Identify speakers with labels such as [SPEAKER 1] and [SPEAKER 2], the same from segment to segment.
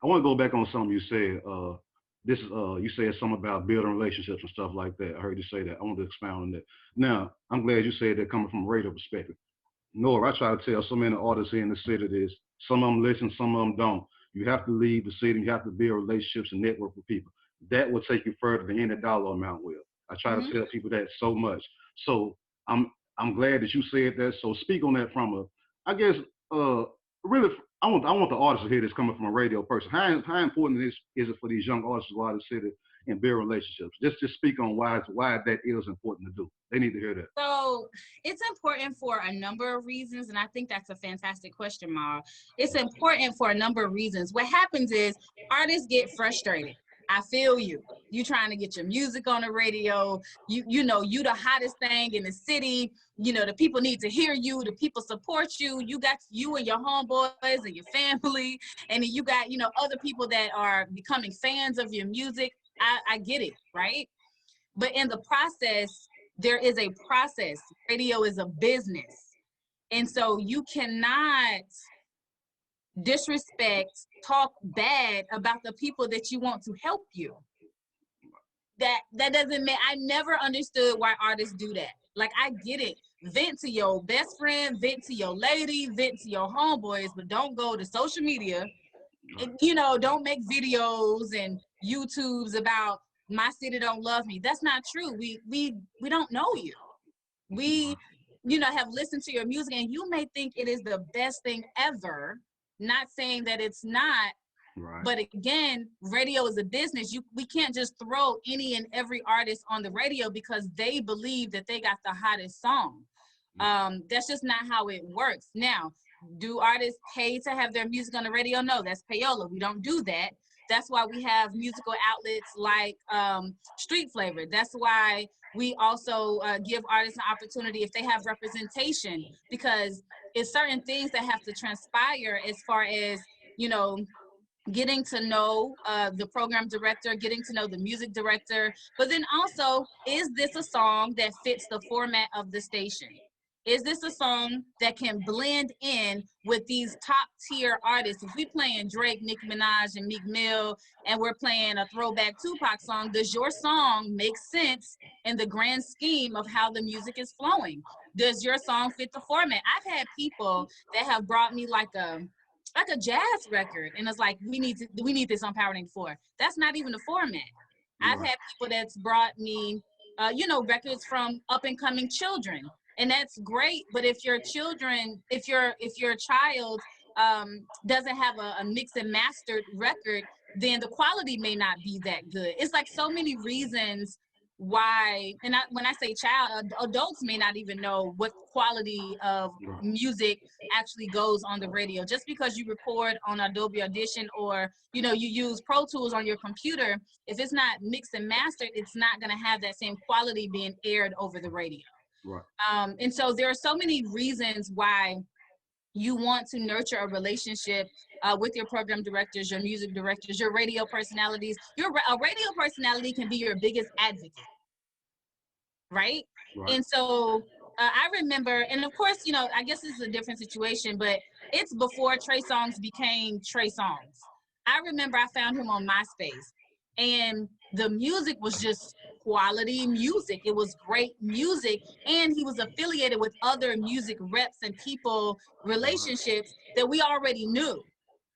[SPEAKER 1] I want to go back on something you said. This is you said something about building relationships and stuff like that. I heard you say that. I want to expound on that. Now, I'm glad you said that coming from a radio perspective. Nor I try to tell so many artists here in the city this. Some of them listen, some of them don't. You have to leave the city. You have to build relationships and network with people. That will take you further than any dollar amount will. I try to
[SPEAKER 2] Hmm.
[SPEAKER 1] tell people that so much. So I'm I'm glad that you said that. So speak on that from I guess, uh, really, I want the artists to hear this coming from a radio person. How important is it for these young artists to go out of the city and build relationships? Just speak on why that is important to do. They need to hear that.
[SPEAKER 2] So it's important for a number of reasons, and I think that's a fantastic question, Ma. It's important for a number of reasons. What happens is artists get frustrated. I feel you. You trying to get your music on the radio. You the hottest thing in the city. The people need to hear you. The people support you. You got you and your homeboys and your family, and then you got other people that are becoming fans of your music. I get it, right? But in the process, there is a process. Radio is a business. And so you cannot disrespect, talk bad about the people that you want to help you. That doesn't mean, I never understood why artists do that. Like, I get it. Vent to your best friend, vent to your lady, vent to your homeboys, but don't go to social media
[SPEAKER 1] Right.
[SPEAKER 2] and, don't make videos and YouTubes about my city don't love me. That's not true. We don't know you. We, have listened to your music, and you may think it is the best thing ever. Not saying that it's not,
[SPEAKER 1] Right.
[SPEAKER 2] but again, radio is a business. We can't just throw any and every artist on the radio because they believe that they got the hottest song. That's just not how it works. Now, do artists pay to have their music on the radio? No, that's payola. We don't do that. That's why we have musical outlets like Street Flavor. That's why we also give artists an opportunity if they have representation, because it's certain things that have to transpire as far as, you know, getting to know the program director, getting to know the music director, but then also, is this a song that fits the format of the station? Is this a song that can blend in with these top tier artists? If we playing Drake, Nicki Minaj, and Meek Mill, and we're playing a throwback Tupac song, does your song make sense in the grand scheme of how the music is flowing? Does your song fit the format? I've had people that have brought me like a jazz record, and it's like, we need this on Power 94. That's not even the format. I've
[SPEAKER 1] Right.
[SPEAKER 2] had people that's brought me records from up and coming children, and that's great. But if your child doesn't have a mixed and mastered record, then the quality may not be that good. It's like so many reasons why, and when I say child, adults may not even know what quality of
[SPEAKER 1] Right.
[SPEAKER 2] music actually goes on the radio. Just because you record on Adobe Audition, or you use Pro Tools on your computer, if it's not mixed and mastered, it's not going to have that same quality being aired over the radio.
[SPEAKER 1] Right.
[SPEAKER 2] And so there are so many reasons why you want to nurture a relationship with your program directors, your music directors, your radio personalities. A radio personality can be your biggest advocate, right?
[SPEAKER 1] Right.
[SPEAKER 2] And so I remember, and of course, I guess this is a different situation, but it's before Trey Songz became Trey Songz. I remember I found him on MySpace, and the music was just quality music. It was great music, and he was affiliated with other music reps and people,
[SPEAKER 1] Right.
[SPEAKER 2] relationships that we already knew.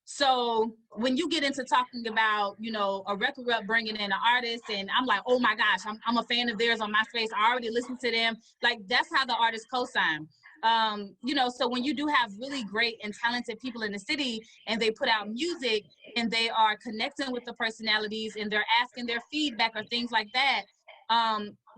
[SPEAKER 2] So when you get into talking about, a record rep bringing in an artist, and I'm like, oh my gosh, I'm a fan of theirs on MySpace. I already listened to them. Like, that's how the artist co-sign. So when you do have really great and talented people in the city, and they put out music, and they are connecting with the personalities, and they're asking their feedback or things like that,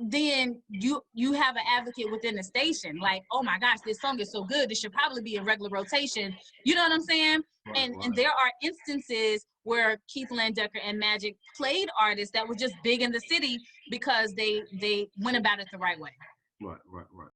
[SPEAKER 2] then you have an advocate within the station. Like, oh my gosh, this song is so good, this should probably be in regular rotation. You know what I'm saying?
[SPEAKER 1] Right.
[SPEAKER 2] And there are instances where Keith Landecker and Magic played artists that were just big in the city because they went about it the right way.
[SPEAKER 1] Right. Right. Right.